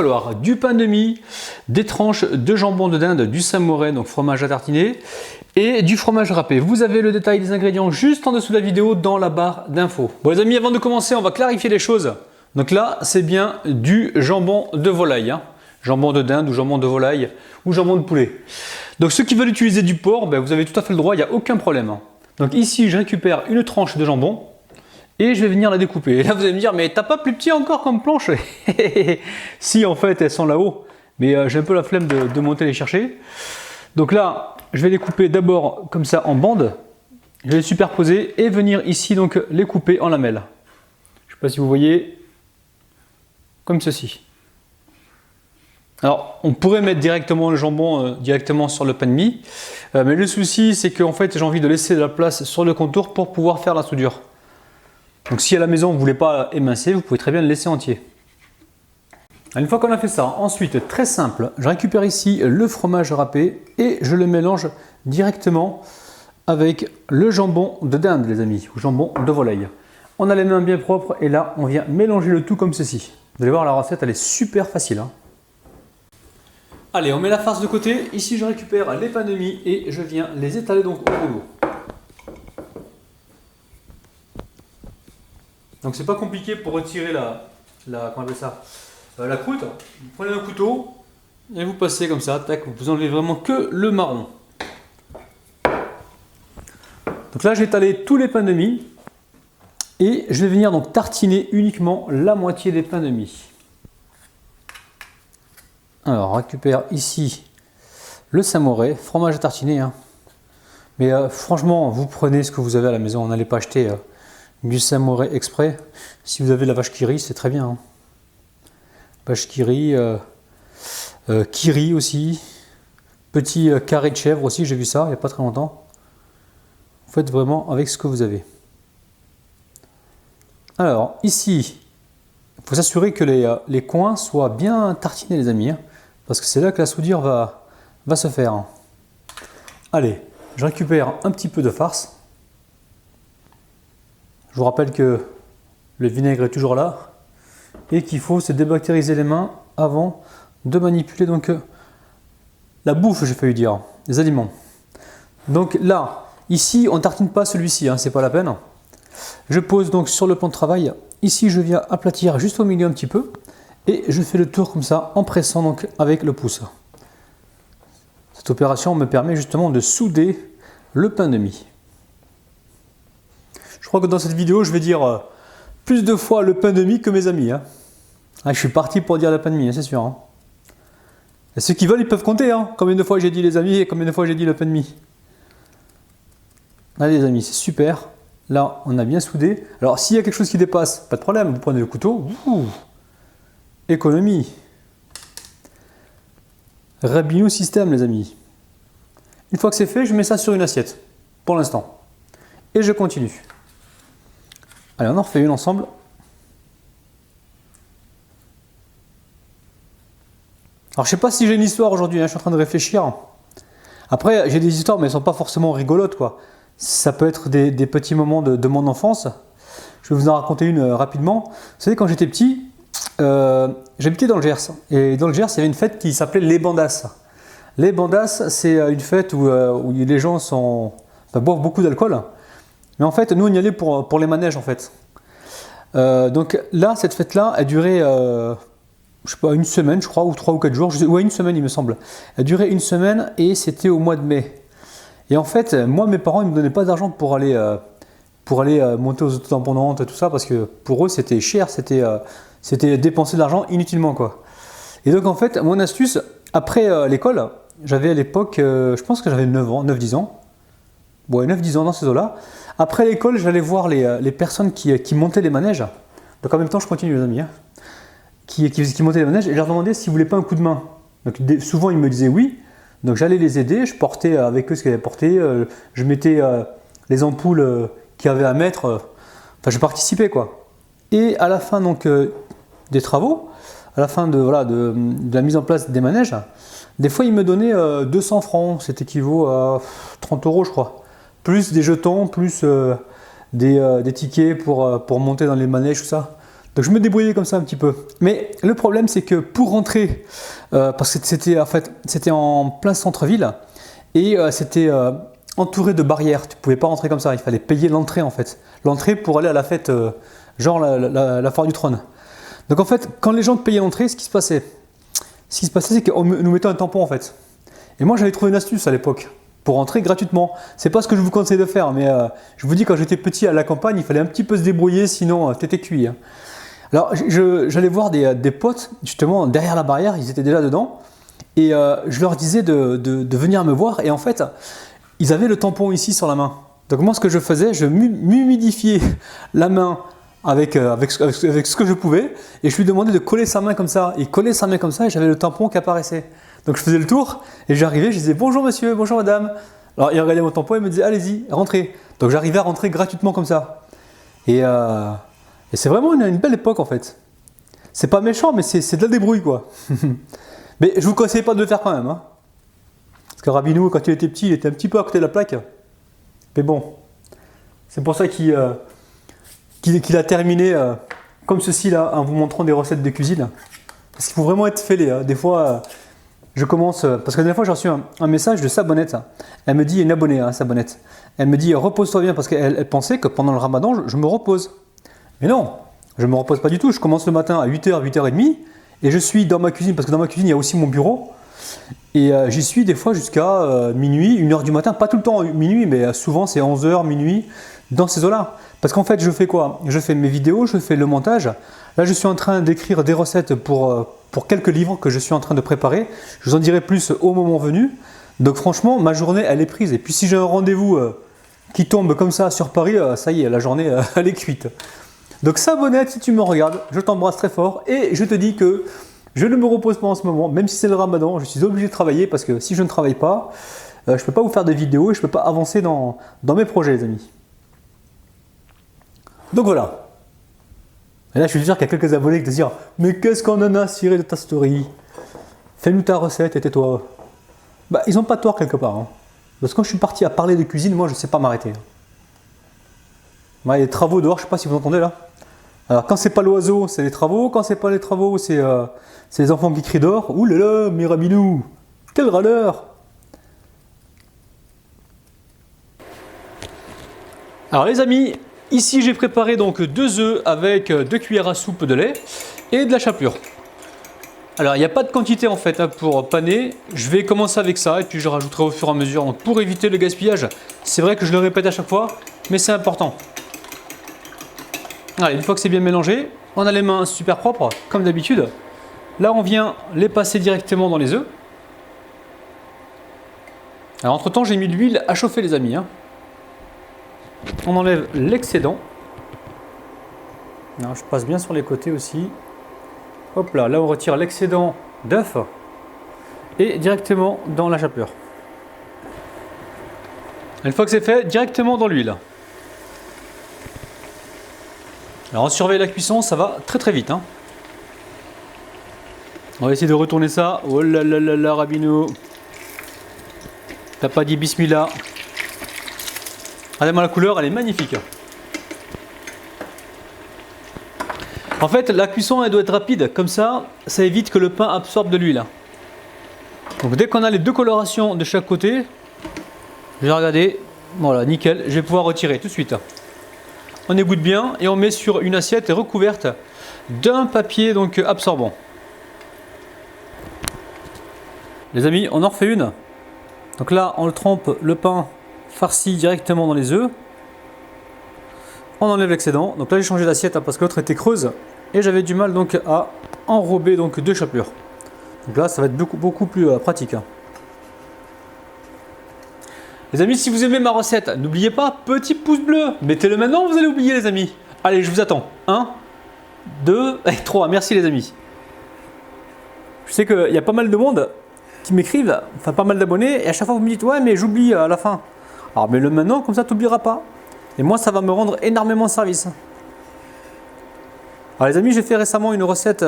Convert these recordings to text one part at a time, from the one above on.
falloir du pain de mie, des tranches de jambon de dinde, du samouraï, donc fromage à tartiner, et du fromage râpé. Vous avez le détail des ingrédients juste en dessous de la vidéo dans la barre d'infos. Bon les amis, avant de commencer, on va clarifier les choses. Donc là, c'est bien du jambon de volaille, hein. Jambon de dinde ou jambon de volaille ou jambon de poulet. Donc ceux qui veulent utiliser du porc, ben, vous avez tout à fait le droit, il n'y a aucun problème. Donc ici, je récupère une tranche de jambon. Et je vais venir la découper. Et là, vous allez me dire, mais t'as pas plus petit encore comme planche? Si, en fait, elles sont là-haut. Mais j'ai un peu la flemme de monter les chercher. Donc là, je vais les couper d'abord comme ça en bandes. Je vais les superposer et venir ici donc les couper en lamelles. Je ne sais pas si vous voyez, comme ceci. Alors, on pourrait mettre directement le jambon directement sur le pain de mie. Mais le souci, c'est qu'en fait, j'ai envie de laisser de la place sur le contour pour pouvoir faire la soudure. Donc si à la maison vous ne voulez pas émincer, vous pouvez très bien le laisser entier. Une fois qu'on a fait ça, ensuite très simple, je récupère ici le fromage râpé et je le mélange directement avec le jambon de dinde les amis, ou jambon de volaille. On a les mains bien propres et là on vient mélanger le tout comme ceci. Vous allez voir la recette elle est super facile, hein. Allez, on met la farce de côté, ici je récupère les pains de mie et je viens les étaler donc au rouleau. Donc c'est pas compliqué pour retirer comment on appelle ça, la croûte. Vous prenez un couteau et vous passez comme ça, tac, vous enlevez vraiment que le marron. Donc là j'ai étalé tous les pains de mie et je vais venir donc tartiner uniquement la moitié des pains de mie. Alors on récupère ici le samouraï, fromage à tartiner, hein. Mais franchement vous prenez ce que vous avez à la maison, n'allez pas acheter du samouraï exprès. Si vous avez la vache qui rit, c'est très bien, hein. Vache qui rit, kiri aussi, petit carré de chèvre aussi, j'ai vu ça il n'y a pas très longtemps. Vous faites vraiment avec ce que vous avez. Alors ici, il faut s'assurer que les coins soient bien tartinés les amis, hein, parce que c'est là que la soudure va se faire, hein. Allez, je récupère un petit peu de farce. Je vous rappelle que le vinaigre est toujours là et qu'il faut se débactériser les mains avant de manipuler donc la bouffe, j'ai failli dire, les aliments. Donc là, ici, on ne tartine pas celui-ci, hein, c'est pas la peine. Je pose donc sur le plan de travail. Ici, je viens aplatir juste au milieu un petit peu et je fais le tour comme ça en pressant donc avec le pouce. Cette opération me permet justement de souder le pain de mie. Je crois que dans cette vidéo, je vais dire plus de fois le pain de mie que mes amis, hein. Ah, je suis parti pour dire le pain de mie, hein, c'est sûr, hein. Et ceux qui veulent, ils peuvent compter, hein, combien de fois j'ai dit les amis et combien de fois j'ai dit le pain de mie. Allez les amis, c'est super. Là, on a bien soudé. Alors, s'il y a quelque chose qui dépasse, pas de problème, vous prenez le couteau. Ouh, économie. Rabino système, les amis. Une fois que c'est fait, je mets ça sur une assiette, pour l'instant. Et je continue. Allez, on en refait une ensemble. Alors, je sais pas si j'ai une histoire aujourd'hui, hein, je suis en train de réfléchir. Après, j'ai des histoires, mais elles ne sont pas forcément rigolotes, quoi. Ça peut être des petits moments de mon enfance. Je vais vous en raconter une rapidement. Vous savez, quand j'étais petit, j'habitais dans le Gers. Et dans le Gers, il y avait une fête qui s'appelait les Bandas. Les Bandas, c'est une fête où les gens boivent beaucoup d'alcool. Mais en fait, nous, on y allait pour les manèges, en fait. Donc là, cette fête-là, elle durait, je sais pas, une semaine, je crois, ou 3 ou 4 jours. Ouais, une semaine, il me semble. Elle durait une semaine et c'était au mois de mai. Et en fait, moi, mes parents, ils ne me donnaient pas d'argent pour aller monter aux auto-tamponantes, tout ça, parce que pour eux, c'était cher, c'était dépenser de l'argent inutilement, quoi. Et donc, en fait, mon astuce, après l'école, j'avais à l'époque, je pense que j'avais 9 ans, 9-10 ans. Ouais, 9-10 ans dans ces eaux-là. Après l'école, j'allais voir les personnes qui montaient les manèges. Donc en même temps, je continue les amis, hein, qui montaient les manèges et je leur demandais s'ils ne voulaient pas un coup de main. Donc souvent, ils me disaient oui. Donc j'allais les aider, je portais avec eux ce qu'ils avaient porté. Je mettais les ampoules qu'il y avait à mettre. Enfin, je participais, quoi. Et à la fin donc, des travaux, à la fin de la mise en place des manèges, des fois, ils me donnaient 200 francs. C'est équivaut à 30 €, je crois. Plus des jetons, plus des tickets pour monter dans les manèges, tout ça. Donc je me débrouillais comme ça un petit peu. Mais le problème c'est que pour rentrer, parce que c'était en plein centre-ville, et c'était entouré de barrières, tu ne pouvais pas rentrer comme ça, il fallait payer l'entrée en fait. L'entrée pour aller à la fête, genre la foire du trône. Donc en fait, quand les gens payaient l'entrée, ce qui se passait, c'est qu'on nous mettait un tampon en fait. Et moi j'avais trouvé une astuce à l'époque pour rentrer gratuitement. C'est pas ce que je vous conseille de faire, mais je vous dis, quand j'étais petit à la campagne, il fallait un petit peu se débrouiller, sinon t'étais cuit. Hein. Alors j'allais voir des potes, justement, derrière la barrière, ils étaient déjà dedans, et je leur disais de venir me voir, et en fait, ils avaient le tampon ici sur la main. Donc moi, ce que je faisais, je m'humidifiais la main avec ce que je pouvais, et je lui demandais de coller sa main comme ça. Il collait sa main comme ça, et j'avais le tampon qui apparaissait. Donc je faisais le tour, et j'arrivais, je disais bonjour monsieur, bonjour madame. Alors il regardait mon tampon, et il me disait allez-y, rentrez. Donc j'arrivais à rentrer gratuitement comme ça. Et c'est vraiment une belle époque en fait. C'est pas méchant, mais c'est de la débrouille quoi. Mais je vous conseille pas de le faire quand même. Hein. Parce que Rabinou, quand il était petit, il était un petit peu à côté de la plaque. Mais bon, c'est pour ça qu'il a terminé comme ceci là, en vous montrant des recettes de cuisine. Parce qu'il faut vraiment être fêlé. Hein. Des fois, je commence, parce que la dernière fois j'ai reçu un message de Sabonnette. Elle me dit, une abonnée, hein, Sabonnette. Elle me dit repose-toi bien, parce qu'elle pensait que pendant le ramadan, je me repose. Mais non, je ne me repose pas du tout. Je commence le matin à 8h, 8h30, et je suis dans ma cuisine, parce que dans ma cuisine, il y a aussi mon bureau. Et j'y suis des fois jusqu'à minuit, 1h du matin, pas tout le temps minuit, mais souvent c'est 11h, minuit, dans ces eaux-là. Parce qu'en fait, je fais quoi? Je fais mes vidéos, je fais le montage. Là, je suis en train d'écrire des recettes pour quelques livres que je suis en train de préparer. Je vous en dirai plus au moment venu. Donc franchement, ma journée, elle est prise. Et puis si j'ai un rendez-vous qui tombe comme ça sur Paris, ça y est, la journée, elle est cuite. Donc Sabonnette, si tu me regardes, je t'embrasse très fort et je te dis que je ne me repose pas en ce moment, même si c'est le ramadan, je suis obligé de travailler parce que si je ne travaille pas, je ne peux pas vous faire de vidéos et je ne peux pas avancer dans mes projets, les amis. Donc voilà. Et là, je suis sûr qu'il y a quelques abonnés qui te disent « Mais qu'est-ce qu'on en a ciré de ta story? Fais-nous ta recette et tais-toi. » Bah, ils n'ont pas tort quelque part. Hein. Parce que quand je suis parti à parler de cuisine, moi, je ne sais pas m'arrêter. Ouais, il y a des travaux dehors, je ne sais pas si vous entendez là. Alors, quand c'est pas l'oiseau, c'est les travaux. Quand c'est pas les travaux, c'est les enfants qui crient dehors. Ouh là là, Mirabinou, quel râleur! Alors, les amis, ici j'ai préparé donc 2 œufs avec 2 cuillères à soupe de lait et de la chapelure. Alors, il n'y a pas de quantité en fait hein, pour paner. Je vais commencer avec ça et puis je rajouterai au fur et à mesure. Donc, pour éviter le gaspillage, c'est vrai que je le répète à chaque fois, mais c'est important. Allez, une fois que c'est bien mélangé, on a les mains super propres, comme d'habitude. Là, on vient les passer directement dans les œufs. Alors, entre-temps, j'ai mis de l'huile à chauffer, les amis. Hein. On enlève l'excédent. Je passe bien sur les côtés aussi. Hop là, là on retire l'excédent d'œuf et directement dans la chapelure. Une fois que c'est fait, directement dans l'huile. Alors on surveille la cuisson, ça va très très vite. Hein. On va essayer de retourner ça. Oh là là là là, Rabinou. T'as pas dit bismillah. Regardez-moi la couleur, elle est magnifique. En fait, la cuisson, elle doit être rapide. Comme ça, ça évite que le pain absorbe de l'huile. Donc dès qu'on a les 2 colorations de chaque côté, je vais regarder. Voilà, nickel. Je vais pouvoir retirer tout de suite. On égoutte bien et on met sur une assiette recouverte d'un papier donc absorbant. Les amis, on en refait une. Donc là, on le trempe le pain farci directement dans les œufs. On enlève l'excédent. Donc là, j'ai changé d'assiette hein, parce que l'autre était creuse et j'avais du mal donc à enrober donc 2 chapelures. Donc là, ça va être beaucoup plus pratique. Hein. Les amis, si vous aimez ma recette, n'oubliez pas, petit pouce bleu. Mettez-le maintenant, vous allez oublier les amis. Allez, je vous attends. 1, 2 et 3. Merci les amis. Je sais qu'il y a pas mal de monde qui m'écrivent, enfin pas mal d'abonnés, et à chaque fois vous me dites ouais mais j'oublie à la fin. Alors mets-le maintenant, comme ça tu n'oublieras pas. Et moi ça va me rendre énormément service. Alors les amis, j'ai fait récemment une recette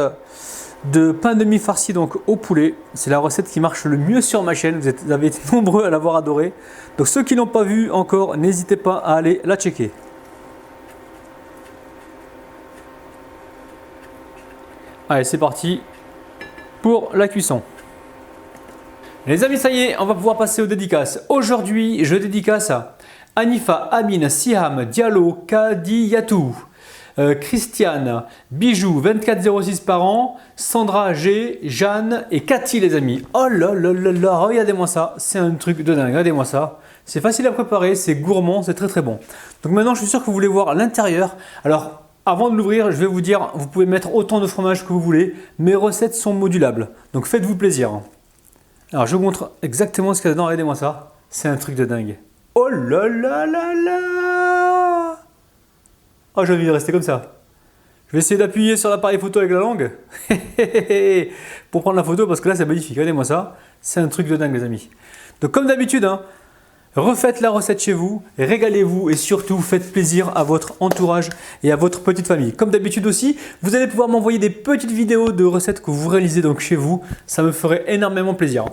de pain de mie farci donc au poulet. C'est la recette qui marche le mieux sur ma chaîne, vous avez été nombreux à l'avoir adoré. Donc ceux qui n'ont pas vu encore, n'hésitez pas à aller la checker. Allez, c'est parti pour la cuisson. Les amis, ça y est, on va pouvoir passer aux dédicaces. Aujourd'hui, je dédicace à Anifa, Amine, Siham, Diallo, Kadiyatou, Christiane, Bijou, 2406 par an, Sandra G, Jeanne et Cathy, les amis. Oh là là là là, regardez-moi ça, c'est un truc de dingue, regardez-moi ça. C'est facile à préparer, c'est gourmand, c'est très très bon. Donc maintenant, je suis sûr que vous voulez voir l'intérieur. Alors, avant de l'ouvrir, je vais vous dire, vous pouvez mettre autant de fromage que vous voulez. Mes recettes sont modulables, donc faites-vous plaisir. Alors, je vous montre exactement ce qu'il y a dedans, regardez-moi ça. C'est un truc de dingue. Oh là là là là! Oh, j'ai envie de rester comme ça. Je vais essayer d'appuyer sur l'appareil photo avec la langue pour prendre la photo parce que là c'est magnifique. Regardez-moi ça. C'est un truc de dingue, les amis. Donc, comme d'habitude, hein, refaites la recette chez vous, régalez-vous et surtout faites plaisir à votre entourage et à votre petite famille. Comme d'habitude aussi, vous allez pouvoir m'envoyer des petites vidéos de recettes que vous réalisez donc chez vous. Ça me ferait énormément plaisir.